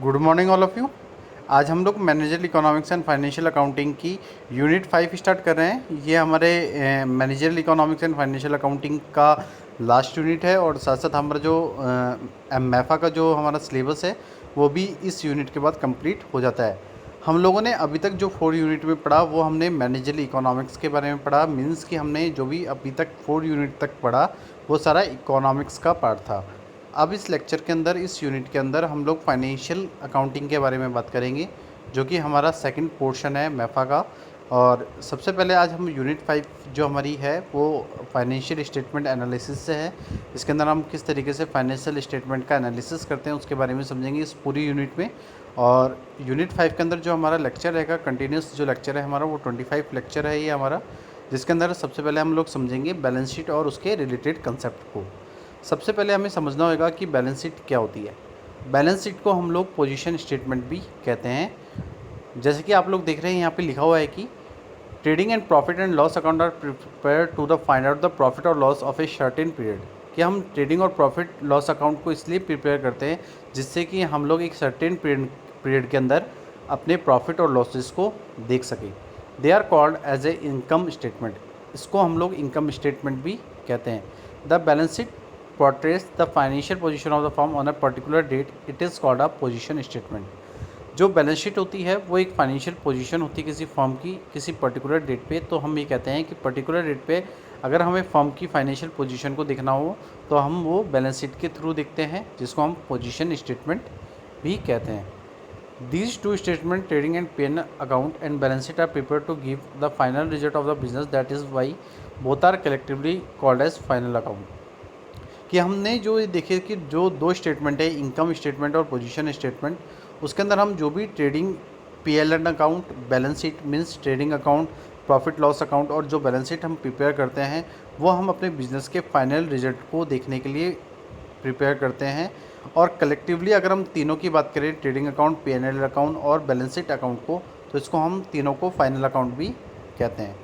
Good morning all of you. आज हम लोग managerial economics and financial accounting की यूनिट 5 स्टार्ट कर रहे हैं। ये हमारे managerial economics and financial accounting का लास्ट यूनिट है और साथ साथ हमारा जो मैफा का जो हमारा सिलेबस है वो भी इस यूनिट के बाद कंप्लीट हो जाता है। हम लोगों ने अभी तक जो 4 यूनिट में पढ़ा वो हमने मैनेजरल इकोनॉमिक्स के बारे में पढ़ा। मीन्स कि हमने जो भी अभी तक 4 यूनिट तक पढ़ा वो सारा इकोनॉमिक्स का पार्ट था। अब इस लेक्चर के अंदर, इस यूनिट के अंदर हम लोग फाइनेंशियल अकाउंटिंग के बारे में बात करेंगे, जो कि हमारा सेकंड पोर्शन है मैफा का। और सबसे पहले आज हम यूनिट 5 जो हमारी है वो फाइनेंशियल स्टेटमेंट एनालिसिस से है। इसके अंदर हम किस तरीके से फाइनेंशियल स्टेटमेंट का एनालिसिस करते हैं उसके बारे में समझेंगे इस पूरी यूनिट में। और यूनिट 5 के अंदर जो हमारा लेक्चर रहेगा, कंटिन्यूस जो लेक्चर है हमारा, वो 25 लेक्चर है ये हमारा, जिसके अंदर सबसे पहले हम लोग समझेंगे बैलेंस शीट और उसके रिलेटेड कंसेप्ट को। सबसे पहले हमें समझना होगा कि बैलेंस शीट क्या होती है। बैलेंस शीट को हम लोग पोजीशन स्टेटमेंट भी कहते हैं। जैसे कि आप लोग देख रहे हैं यहाँ पे लिखा हुआ है कि trading and profit and loss account are prepare to the find out the profit और loss of a certain period. कि हम ट्रेडिंग और प्रॉफिट लॉस अकाउंट को इसलिए प्रिपेयर करते हैं जिससे कि हम लोग एक सर्टेन पीरियड के अंदर अपने प्रॉफिट और लॉसेस को देख सकें। They are called as a income statement. इसको हम लोग इनकम स्टेटमेंट भी कहते हैं। The balance sheet portrays the financial position of the firm on a particular date, it is called a position statement। जो बैलेंस शीट होती है वो एक फाइनेंशियल पोजीशन होती है किसी फर्म की किसी पर्टिकुलर डेट पे। तो हम ये कहते हैं कि पर्टिकुलर डेट पे अगर हमें फर्म की फाइनेंशियल पोजीशन को देखना हो तो हम वो बैलेंस शीट के थ्रू देखते हैं, जिसको हम पोजीशन स्टेटमेंट भी कहते हैं। These two statements, trading and P&L account and balance sheet, are prepared to give the final result of the business. That is why both are collectively called as final account। कि हमने जो ये देखे कि जो दो स्टेटमेंट है, income statement और पोजीशन स्टेटमेंट, उसके अंदर हम जो भी trading P&L account, balance sheet means trading account, profit loss account और जो बैलेंस शीट हम प्रिपेयर करते हैं वो हम अपने बिजनेस के फाइनल रिजल्ट को देखने के लिए प्रिपेयर करते हैं। और कलेक्टिवली अगर हम तीनों की बात करें, ट्रेडिंग अकाउंट, P&L अकाउंट और बैलेंस शीट अकाउंट को, तो इसको हम तीनों को फाइनल अकाउंट भी कहते हैं।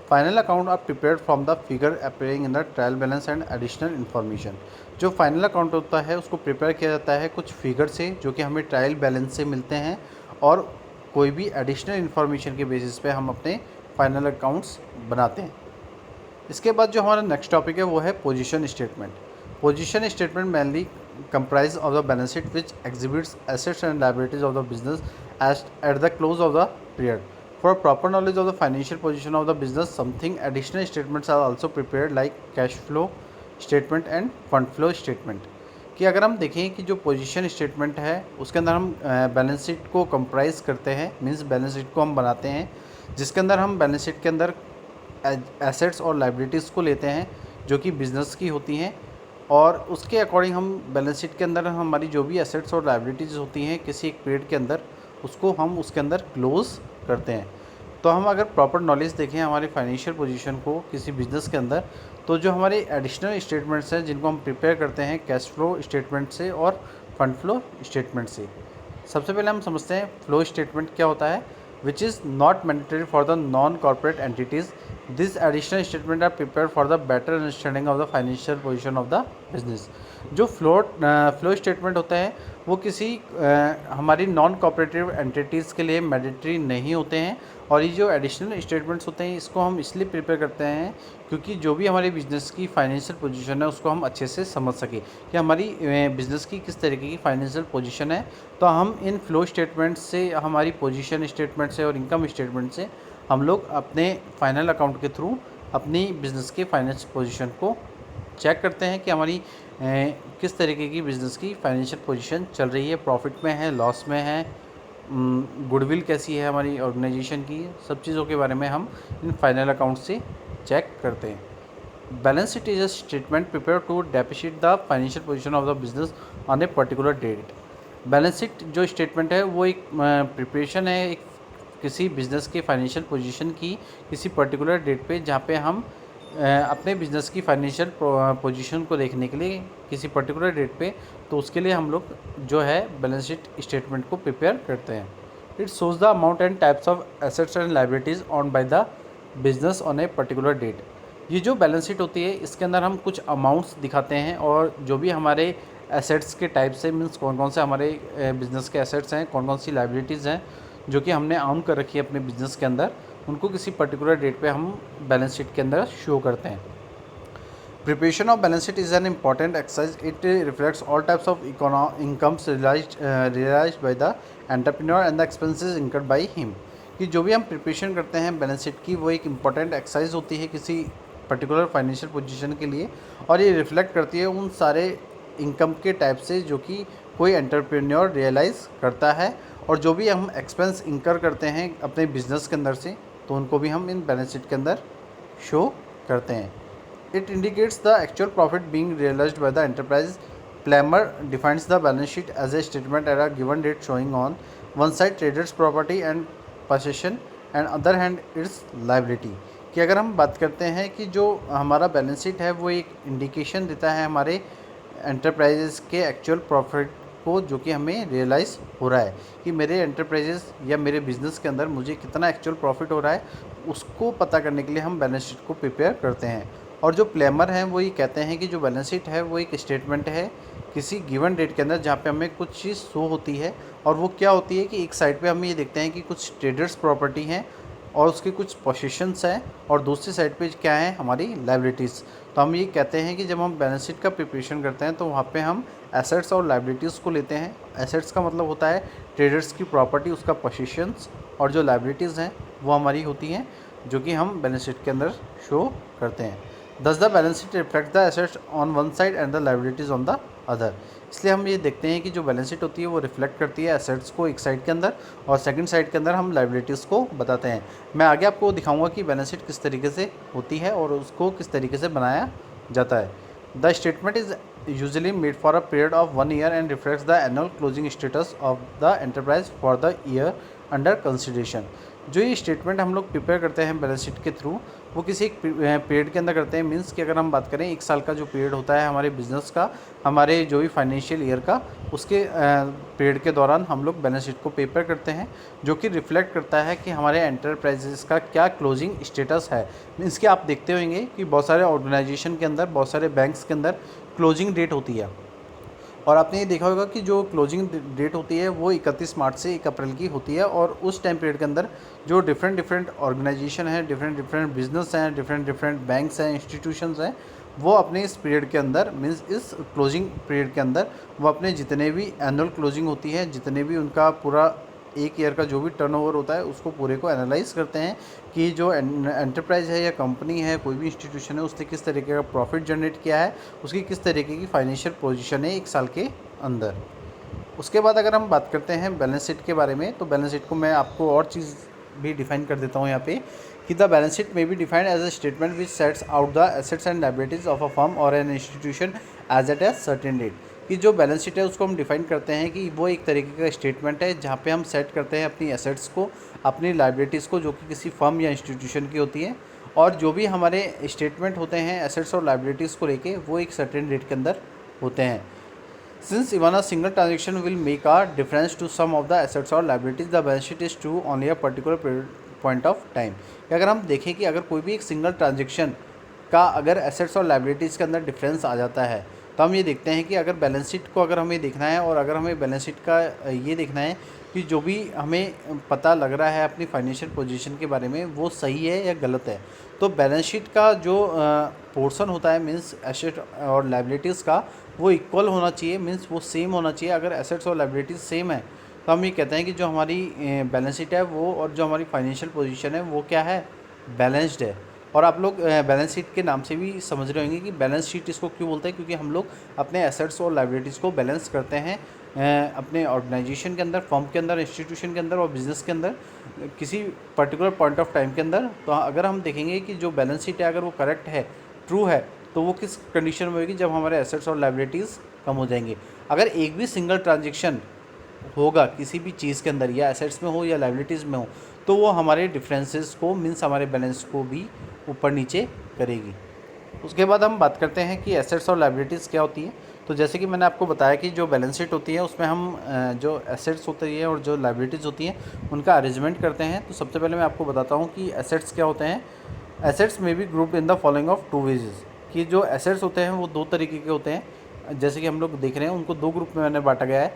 Final account are prepared from the figure appearing in the trial balance and additional information. जो फाइनल अकाउंट होता है उसको प्रिपेयर किया जाता है कुछ फिगर से जो कि हमें ट्रायल बैलेंस से मिलते हैं, और कोई भी एडिशनल इन्फॉर्मेशन के बेसिस पे हम अपने फाइनल अकाउंट्स बनाते हैं। इसके बाद जो हमारा नेक्स्ट टॉपिक है वो है position statement. Position statement mainly comprise of the balance sheet which exhibits assets and liabilities of the business as at the close of the period. For proper knowledge of the financial position of the business, something additional statements are also prepared like cash flow statement and fund flow statement। कि अगर हम देखें कि जो position statement है उसके अंदर हम बैलेंस शीट को कंप्राइज करते हैं, मींस बैलेंस शीट को हम बनाते हैं, जिसके अंदर हम बैलेंस शीट के अंदर एसेट्स और लाइबिलिटीज़ को लेते हैं जो कि बिज़नेस की होती हैं, और उसके अकॉर्डिंग हम बैलेंस शीट के अंदर हमारी जो भी एसेट्स और लाइबिलिटीज़ होती हैं किसी एक पीरियड के अंदर, उसको हम उसके अंदर क्लोज करते हैं। तो हम अगर प्रॉपर नॉलेज देखें हमारी फाइनेंशियल पोजीशन को किसी बिज़नेस के अंदर, तो जो हमारे एडिशनल स्टेटमेंट्स हैं जिनको हम प्रिपेयर करते हैं कैश फ्लो स्टेटमेंट से और फंड फ्लो स्टेटमेंट से। सबसे पहले हम समझते हैं फ्लो स्टेटमेंट क्या होता है, which is not mandatory for the non-corporate entities. These additional statements are prepared for the better understanding of the financial position of the business। जो फ्लो स्टेटमेंट होता है वो किसी हमारी नॉन कॉपरेटिव एंटिटीज़ के लिए मैंडेटरी नहीं होते हैं, और ये जो एडिशनल स्टेटमेंट्स होते हैं इसको हम इसलिए प्रिपेयर करते हैं क्योंकि जो भी हमारे बिज़नेस की फाइनेंशियल पोजीशन है उसको हम अच्छे से समझ सकें कि हमारी बिज़नेस की किस तरीके की फाइनेंशियल पोजीशन है। तो हम इन फ्लो स्टेटमेंट से, हमारी पोजीशन स्टेटमेंट से और इनकम स्टेटमेंट से हम लोग अपने फाइनल अकाउंट के थ्रू अपनी बिज़नेस के फाइनेंशियल पोजीशन को चेक करते हैं कि हमारी किस तरीके की बिज़नेस की फाइनेंशियल पोजीशन चल रही है, प्रॉफिट में है, लॉस में है, गुडविल कैसी है हमारी ऑर्गेनाइजेशन की, सब चीज़ों के बारे में हम इन फाइनल अकाउंट से चेक करते हैं। Balance sheet is a statement prepare to depreciate the financial position of the business on a particular date. Balance sheet जो स्टेटमेंट है वो एक प्रिपरेशन है एक किसी बिज़नेस के फाइनेंशियल पोजीशन की किसी पर्टिकुलर डेट पे, जहाँ पे हम अपने बिज़नेस की फाइनेंशियल पोजीशन को देखने के लिए किसी पर्टिकुलर डेट पे, तो उसके लिए हम लोग जो है बैलेंस शीट स्टेटमेंट को प्रिपेयर करते हैं। It shows the amount and types of assets and liabilities on by the business on a particular date. ये जो बैलेंस शीट होती है इसके अंदर हम कुछ अमाउंट्स दिखाते हैं और जो भी हमारे एसेट्स के टाइप से, मीन्स कौन कौन से हमारे बिज़नेस के एसेट्स हैं, कौन कौन सी लाइबिलिटीज़ हैं जो कि हमने आउन कर रखी है अपने बिज़नेस के अंदर, उनको किसी पर्टिकुलर डेट पे हम बैलेंस शीट के अंदर शो करते हैं। Preparation of balance sheet is an important exercise. It reflects all types of incomes realized by the entrepreneur and the expenses incurred by him. कि जो भी हम प्रिपरेशन करते हैं बैलेंस शीट की, वो एक इम्पॉर्टेंट एक्सरसाइज होती है किसी पर्टिकुलर फाइनेंशियल पोजीशन के लिए, और ये रिफ्लेक्ट करती है उन सारे इनकम के टाइप से जो कि कोई एंटरप्रेन्योर रियलाइज़ करता है, और जो भी हम एक्सपेंस इंकर करते हैं अपने बिजनेस के अंदर से, तो उनको भी हम इन बैलेंस शीट के अंदर शो करते हैं। It indicates the actual profit being realized by the enterprise. Plummer defines the balance sheet as a statement at a given date showing on one side traders property and possession and other hand its liability. कि अगर हम बात करते हैं कि जो हमारा balance sheet है वो एक इंडिकेशन देता है हमारे एंटरप्राइजेस के एक्चुअल प्रॉफिट को, जो कि हमें रियलाइज़ हो रहा है कि मेरे एंटरप्राइजेस या मेरे बिज़नेस के अंदर मुझे कितना एक्चुअल प्रॉफिट हो रहा है, उसको पता करने के लिए हम बैलेंस शीट को प्रिपेयर करते हैं। और जो प्लेमर हैं वो ये कहते हैं कि जो बैलेंस शीट है वो एक स्टेटमेंट है किसी गिवन डेट के अंदर जहाँ पे हमें कुछ चीज़ शो होती है, और वो क्या होती है कि एक साइड पे हम ये देखते हैं कि कुछ ट्रेडर्स प्रॉपर्टी हैं और उसके कुछ पोजीशंस हैं, और दूसरी साइड पे क्या है हमारी लाइबिलिटीज़। तो हम ये कहते हैं कि जब हम बैलेंस शीट का प्रिपरेशन करते हैं तो वहाँ पे हम एसेट्स और लाइबिलिटीज़ को लेते हैं। एसेट्स का मतलब होता है ट्रेडर्स की प्रॉपर्टी, उसका पोजीशंस, और जो लाइबिलिटीज़ हैं वो हमारी होती हैं जो कि हम बैलेंस शीट के अंदर शो करते हैं। Thus the balance sheet reflects the assets on one side and the liabilities on the other. इसलिए हम ये देखते हैं कि जो बैलेंस शीट होती है वो रिफ्लेक्ट करती है एसेट्स को एक साइड के अंदर, और सेकंड साइड के अंदर हम लाइबिलिटीज़ को बताते हैं। मैं आगे आपको दिखाऊंगा कि बैलेंस शीट किस तरीके से होती है और उसको किस तरीके से बनाया जाता है। The statement is usually made for a period of 1 year and reflects the annual closing status of the enterprise for the year under consideration. जो ये स्टेटमेंट हम लोग प्रिपेयर करते हैं बैलेंस शीट के थ्रू, वो किसी एक पीरियड के अंदर करते हैं। मीन्स कि अगर हम बात करें 1 साल का जो पीरियड होता है हमारे बिज़नेस का, हमारे जो भी फाइनेंशियल ईयर का, उसके पीरियड के दौरान हम लोग बैलेंस शीट को प्रिपेयर करते हैं, जो कि रिफ्लेक्ट करता है कि हमारे एंटरप्राइजेस का क्या क्लोजिंग स्टेटस है। मीन्स कि आप देखते होंगे कि बहुत सारे ऑर्गेनाइजेशन के अंदर, बहुत सारे बैंक्स के अंदर क्लोजिंग डेट होती है, और आपने ये देखा होगा कि जो क्लोजिंग डेट होती है वो 31 मार्च से 1 अप्रैल की होती है, और उस टाइम पीरियड के अंदर जो डिफरेंट ऑर्गेनाइजेशन है, डिफरेंट बिजनेस हैं, डिफरेंट बैंक्स हैं, इंस्टीट्यूशंस हैं, वो अपने इस पीरियड के अंदर, मीन्स इस क्लोजिंग पीरियड के अंदर, वो अपने जितने भी एनुअल क्लोजिंग होती है, जितने भी उनका पूरा एक ईयर का जो भी टर्नओवर होता है, उसको पूरे को एनालाइज करते हैं कि जो एंटरप्राइज है या कंपनी है, कोई भी इंस्टीट्यूशन है, उसने किस तरीके का प्रॉफिट जनरेट किया है, उसकी किस तरीके की फाइनेंशियल पोजीशन है 1 साल के अंदर। उसके बाद अगर हम बात करते हैं बैलेंस शीट के बारे में, तो बैलेंस शीट को मैं आपको और चीज़ भी डिफाइन कर देता हूँ यहाँ पे, कि the balance sheet may be defined as a statement which sets out the assets and liabilities of a firm और an institution as at a certain date. कि जो बैलेंस शीट है उसको हम डिफाइन करते हैं कि वो एक तरीके का स्टेटमेंट है जहाँ पे हम सेट करते हैं अपनी एसेट्स को, अपनी लायबिलिटीज़ को, जो कि किसी फर्म या इंस्टीट्यूशन की होती है, और जो भी हमारे स्टेटमेंट होते हैं एसेट्स और लायबिलिटीज़ को लेके, वो एक सर्टेन डेट के अंदर होते हैं। Since even a single transaction will make a difference to some of the assets or liabilities, the balance sheet is true only a particular point of time. कि अगर हम देखें कि अगर कोई भी एक सिंगल ट्रांजेक्शन का अगर एसेट्स और लाइबिलिटीज़ के अंदर डिफरेंस आ जाता है, तो हम ये देखते हैं कि अगर बैलेंस शीट को अगर हमें देखना है, और अगर हमें बैलेंस शीट का ये देखना है कि जो भी हमें पता लग रहा है अपनी फाइनेंशियल पोजीशन के बारे में, वो सही है या गलत है, तो बैलेंस शीट का जो पोर्शन होता है, मीन्स एसेट और लाइबिलिटीज़ का, वो इक्वल होना चाहिए, मीन्स वो सेम होना चाहिए। अगर एसेट्स और लाइबिलिटीज़ सेम है, तो हम ये कहते हैं कि जो हमारी बैलेंस शीट है वो, और जो हमारी फाइनेंशियल पोजीशन है वो क्या है, बैलेंस्ड है। और आप लोग बैलेंस शीट के नाम से भी समझ रहे होंगे कि बैलेंस शीट इसको क्यों बोलते हैं, क्योंकि हम लोग अपने एसेट्स और लाइबिलिटीज़ को बैलेंस करते हैं अपने ऑर्गेनाइजेशन के अंदर, फर्म के अंदर, इंस्टीट्यूशन के अंदर और बिज़नेस के अंदर, किसी पर्टिकुलर पॉइंट ऑफ टाइम के अंदर। तो अगर हम देखेंगे कि जो बैलेंस शीट है अगर वो करेक्ट है, ट्रू है, तो वो किस कंडीशन में होगी, जब हमारे एसेट्स और लाइबिलिटीज़ कम हो जाएंगे। अगर एक भी सिंगल ट्रांजेक्शन होगा किसी भी चीज़ के अंदर, या एसेट्स में हो या लाइबिलिटीज़ में हो, तो वो हमारे डिफरेंसेस को, मीन्स हमारे बैलेंस को भी ऊपर नीचे करेगी। उसके बाद हम बात करते हैं कि एसेट्स और लाइबिलिटीज़ क्या होती है। तो जैसे कि मैंने आपको बताया कि जो बैलेंस शीट होती है उसमें हम जो एसेट्स होती है और जो लाइबिलिटीज़ होती हैं उनका अरेंजमेंट करते हैं। तो सबसे पहले मैं आपको बताता हूँ कि एसेट्स क्या होते हैं। एसेट्स में be grouped in the following of 2 wages. कि जो एसेट्स होते हैं वो 2 तरीके के होते हैं। जैसे कि हम लोग देख रहे हैं उनको दो ग्रुप में मैंने बांटा गया है।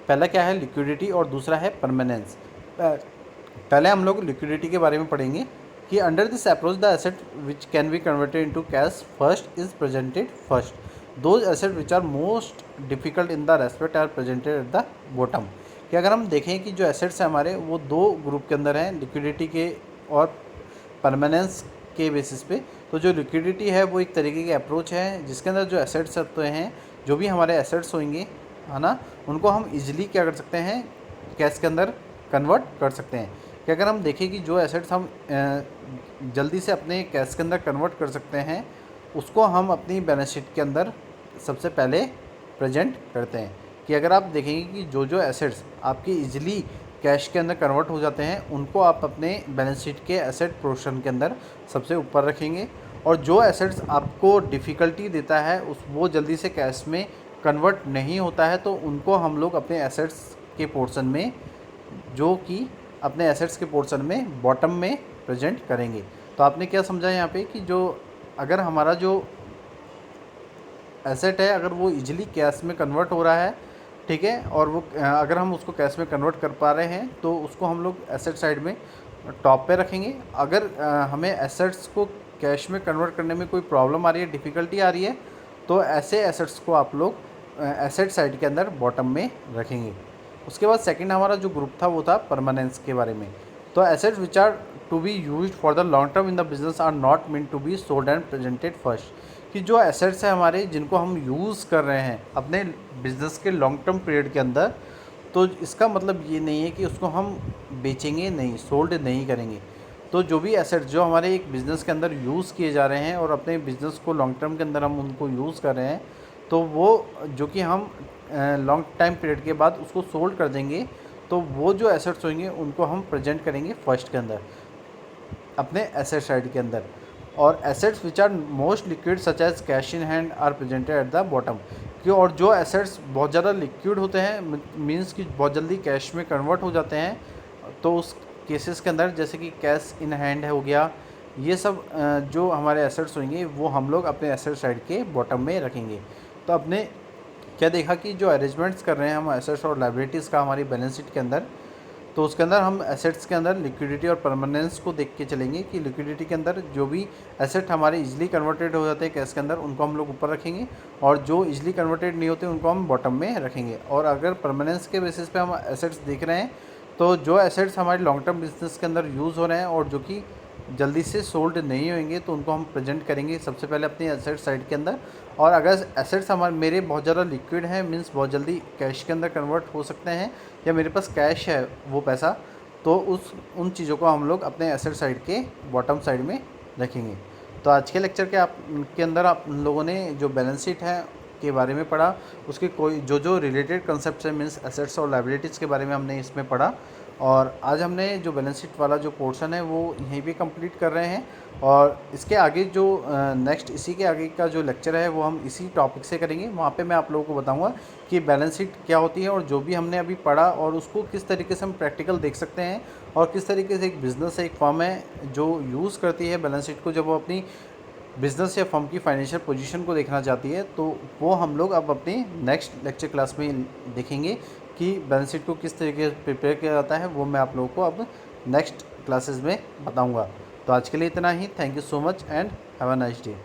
पहला क्या है लिक्विडिटी और दूसरा है परमानेंस। पहले हम लोग लिक्विडिटी के बारे में पढ़ेंगे कि under this approach the asset which can be converted into cash first is presented first, those asset which are most difficult in the respect are presented at the bottom. कि अगर हम देखें कि जो एसेट्स हैं हमारे वो दो ग्रुप के अंदर हैं, लिक्विडिटी के और परमानेंस के बेसिस पे। तो जो लिक्विडिटी है वो एक तरीके की अप्रोच है जिसके अंदर जो एसेट्स होते हैं, जो भी हमारे एसेट्स होंगे है ना, उनको हम इजीली क्या कर सकते हैं, कैश के अंदर कन्वर्ट कर सकते हैं। कि अगर हम देखें कि जो एसेट्स हम जल्दी से अपने कैश के अंदर कन्वर्ट कर सकते हैं उसको हम अपनी बैलेंस शीट के अंदर सबसे पहले प्रेजेंट करते हैं। कि अगर आप देखेंगे कि जो जो एसेट्स आपकी इजीली कैश के अंदर कन्वर्ट हो जाते हैं उनको आप अपने बैलेंस शीट के एसेट पोर्शन के अंदर सबसे ऊपर रखेंगे, और जो एसेट्स आपको डिफ़िकल्टी देता है उस वो जल्दी से कैश में कन्वर्ट नहीं होता है तो उनको हम लोग अपने एसेट्स के पोर्शन में, जो कि अपने एसेट्स के पोर्शन में बॉटम में प्रेजेंट करेंगे। तो आपने क्या समझा यहाँ पे कि जो अगर हमारा जो एसेट है अगर वो इजीली कैश में कन्वर्ट हो रहा है, ठीक है, और वो अगर हम उसको कैश में कन्वर्ट कर पा रहे हैं तो उसको हम लोग एसेट साइड में टॉप पे रखेंगे। अगर हमें एसेट्स को कैश में कन्वर्ट करने में कोई प्रॉब्लम आ रही है, डिफ़िकल्टी आ रही है, तो ऐसे एसेट्स को आप लोग एसेट साइड के अंदर बॉटम में रखेंगे। उसके बाद सेकंड हमारा जो ग्रुप था वो था परमानेंस के बारे में। तो assets which are to be used for the long term in the business are not mean to be sold and presented first. कि जो एसेट्स हैं हमारे जिनको हम यूज़ कर रहे हैं अपने बिज़नेस के लॉन्ग टर्म पीरियड के अंदर, तो इसका मतलब ये नहीं है कि उसको हम बेचेंगे नहीं, सोल्ड नहीं करेंगे। तो जो भी एसेट्स जो हमारे एक बिज़नेस के अंदर यूज़ किए जा रहे हैं और अपने बिज़नेस को लॉन्ग टर्म के अंदर हम उनको यूज़ कर रहे हैं, तो वो जो कि हम लॉन्ग टाइम पीरियड के बाद उसको सोल्ड कर देंगे, तो वो जो एसेट्स होंगे उनको हम प्रेजेंट करेंगे फर्स्ट के अंदर अपने एसेट साइड के अंदर। और assets which are most liquid such as cash in hand are presented at the bottom. क्यों, और जो एसेट्स बहुत ज़्यादा लिक्विड होते हैं मींस कि बहुत जल्दी कैश में कन्वर्ट हो जाते हैं, तो उस केसेस के अंदर जैसे कि कैश इन हैंड हो गया, ये सब जो हमारे एसेट्स होंगे वो हम लोग अपने एसेट साइड के बॉटम में रखेंगे। तो अपने क्या देखा कि जो अरेंजमेंट्स कर रहे हैं हम एसेट्स और लायबिलिटीज़ का हमारी बैलेंस शीट के अंदर, तो उसके अंदर हम एसेट्स के अंदर लिक्विडिटी और परमानेंस को देख के चलेंगे कि लिक्विडिटी के अंदर जो भी एसेट हमारे इजीली कन्वर्टेड हो जाते हैं कैश के अंदर उनको हम लोग ऊपर रखेंगे, और जो इजीली कन्वर्टेड नहीं होते उनको हम बॉटम में रखेंगे। और अगर परमानेंस के बेसिस पे हम एसेट्स देख रहे हैं तो जो एसेट्स हमारे लॉन्ग टर्म बिजनेस के अंदर यूज़ हो रहे हैं और जो कि जल्दी से सोल्ड नहीं होंगे तो उनको हम प्रेजेंट करेंगे सबसे पहले अपनी एसेट साइड के अंदर। और अगर एसेट्स हमारे मेरे बहुत ज़्यादा लिक्विड हैं मीन्स बहुत जल्दी कैश के अंदर कन्वर्ट हो सकते हैं, या मेरे पास कैश है वो पैसा, तो उन चीज़ों को हम लोग अपने एसेट साइड के बॉटम साइड में रखेंगे। तो आज के लेक्चर के अंदर आप लोगों ने जो बैलेंस शीट है के बारे में पढ़ा, उसके कोई जो जो रिलेटेड कंसेप्ट है मीन्स एसेट्स और लायबिलिटीज़ के बारे में हमने इसमें पढ़ा। और आज हमने जो बैलेंस शीट वाला जो पोर्शन है वो यहीं पे कंप्लीट कर रहे हैं, और इसके आगे जो नेक्स्ट इसी के आगे का जो लेक्चर है वो हम इसी टॉपिक से करेंगे। वहाँ पे मैं आप लोगों को बताऊँगा कि बैलेंस शीट क्या होती है और जो भी हमने अभी पढ़ा और उसको किस तरीके से हम प्रैक्टिकल देख सकते हैं, और किस तरीके से एक बिज़नेस एक फर्म है जो यूज़ करती है बैलेंस शीट को जब वो अपनी बिज़नेस या फर्म की फाइनेंशियल पोजीशन को देखना चाहती है, तो वो हम लोग अब अपनी नेक्स्ट लेक्चर क्लास में देखेंगे कि बैलेंस शीट को किस तरीके से प्रिपेयर किया जाता है। वो मैं आप लोगों को अब नेक्स्ट क्लासेस में बताऊंगा। तो आज के लिए इतना ही। Thank you so much and have a nice day.